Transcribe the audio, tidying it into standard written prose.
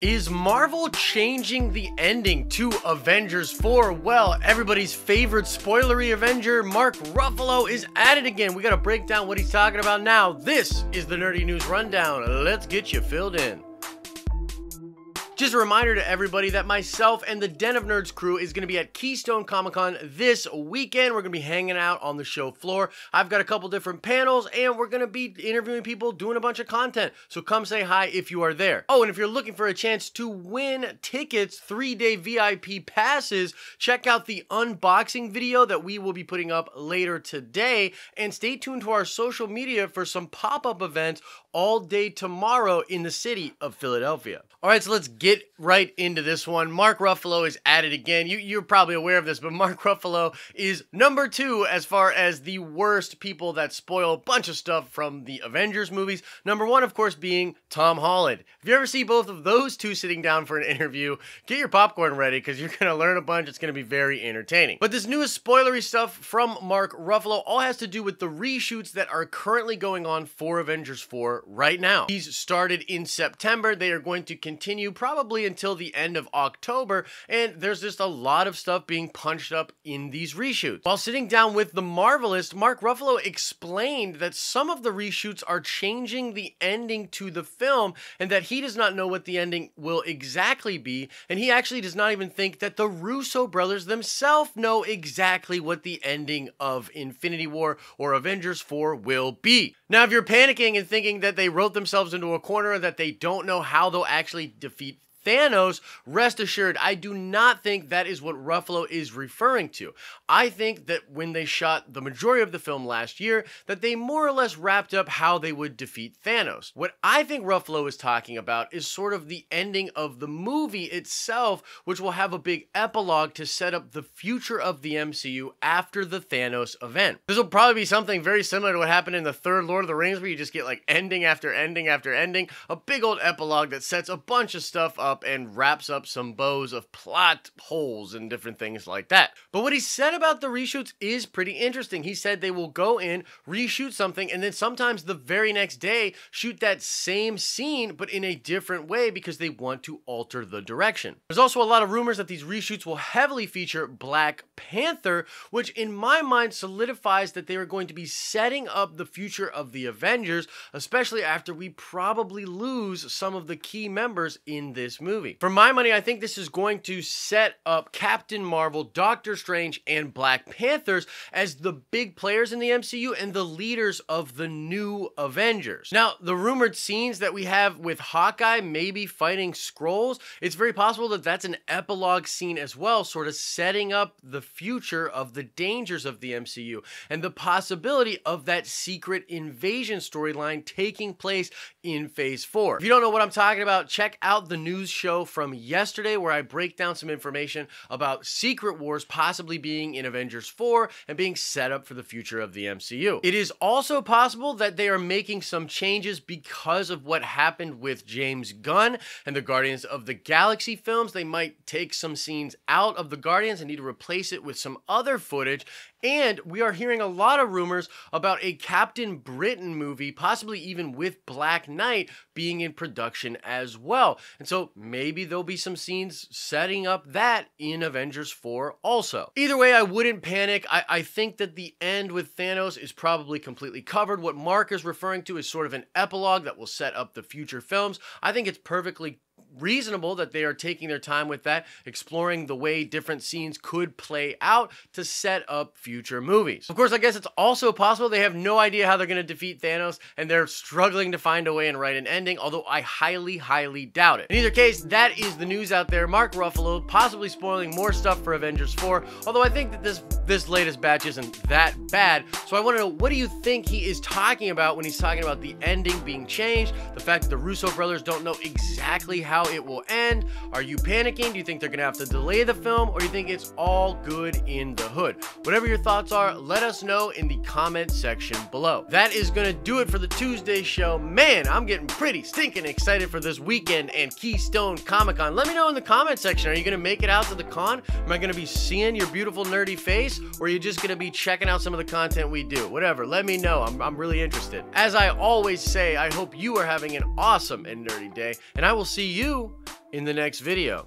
Is Marvel changing the ending to Avengers 4? Well, everybody's favorite spoilery Avenger, Mark Ruffalo, is at it again. We gotta break down what he's talking about now. This is the Nerdy News Rundown. Let's get you filled in. Just a reminder to everybody that myself and the Den of Nerds crew is going to be at Keystone Comic-Con this weekend. We're going to be hanging out on the show floor. I've got a couple different panels, and we're going to be interviewing people, doing a bunch of content. So come say hi if you are there. Oh, and if you're looking for a chance to win tickets, 3-day VIP passes, check out the unboxing video that we will be putting up later today. And stay tuned to our social media for some pop-up events all day tomorrow in the city of Philadelphia. All right, so let's get right into this one. Mark Ruffalo is at it again. You're probably aware of this, but Mark Ruffalo is number 2 as far as the worst people that spoil a bunch of stuff from the Avengers movies. Number 1, of course, being Tom Holland. If you ever see both of those two sitting down for an interview, get your popcorn ready because you're going to learn a bunch. It's going to be very entertaining. But this newest spoilery stuff from Mark Ruffalo all has to do with the reshoots that are currently going on for Avengers 4 right now. These started in September. They are going to continue probably until the end of October, and there's just a lot of stuff being punched up in these reshoots. While sitting down with The Marvelist, Mark Ruffalo explained that some of the reshoots are changing the ending to the film, and that he does not know what the ending will exactly be, and he actually does not even think that the Russo brothers themselves know exactly what the ending of Infinity War or Avengers 4 will be. Now, if you're panicking and thinking that they wrote themselves into a corner and that they don't know how they'll actually defeat Thanos, rest assured, I do not think that is what Ruffalo is referring to. I think that when they shot the majority of the film last year, that they more or less wrapped up how they would defeat Thanos. What I think Ruffalo is talking about is sort of the ending of the movie itself, which will have a big epilogue to set up the future of the MCU after the Thanos event. This will probably be something very similar to what happened in the third Lord of the Rings, where you just get like ending after ending after ending, a big old epilogue that sets a bunch of stuff up and wraps up some bows of plot holes and different things like that. But what he said about the reshoots is pretty interesting. He said they will go in, reshoot something, and then sometimes the very next day shoot that same scene but in a different way because they want to alter the direction. There's also a lot of rumors that these reshoots will heavily feature Black Panther, which in my mind solidifies that they are going to be setting up the future of the Avengers, especially after we probably lose some of the key members in this movie. For my money, I think this is going to set up Captain Marvel, Doctor Strange, and Black Panthers as the big players in the MCU and the leaders of the new Avengers. Now, the rumored scenes that we have with Hawkeye maybe fighting Skrulls, it's very possible that that's an epilogue scene as well, sort of setting up the future of the dangers of the MCU and the possibility of that secret invasion storyline taking place in Phase 4. If you don't know what I'm talking about, check out the news show from yesterday where I break down some information about Secret Wars possibly being in Avengers 4 and being set up for the future of the MCU. It is also possible that they are making some changes because of what happened with James Gunn and the Guardians of the Galaxy films. They might take some scenes out of the Guardians and need to replace it with some other footage. And we are hearing a lot of rumors about a Captain Britain movie, possibly even with Black Knight, being in production as well. And so maybe there'll be some scenes setting up that in Avengers 4 also. Either way, I wouldn't panic. I think that the end with Thanos is probably completely covered. What Mark is referring to is sort of an epilogue that will set up the future films. I think it's perfectly reasonable that they are taking their time with that, exploring the way different scenes could play out to set up future movies. Of course, I guess it's also possible they have no idea how they're going to defeat Thanos and they're struggling to find a way and write an ending, although I highly, highly doubt it. In either case, that is the news out there. Mark Ruffalo possibly spoiling more stuff for Avengers 4, although I think that this latest batch isn't that bad. So I want to know, what do you think he is talking about when he's talking about the ending being changed, the fact that the Russo brothers don't know exactly how it will end? Are you panicking? Do you think they're gonna have to delay the film, or do you think it's all good in the hood? Whatever your thoughts are, let us know in the comment section below. That is gonna do it for the Tuesday show. Man, I'm getting pretty stinking excited for this weekend and Keystone Comic-Con. Let me know in the comment section, are you gonna make it out to the con? Am I gonna be seeing your beautiful nerdy face, or are you just gonna be checking out some of the content we do? Whatever, let me know. I'm really interested. As I always say, I hope you are having an awesome and nerdy day, and I will see you you in the next video.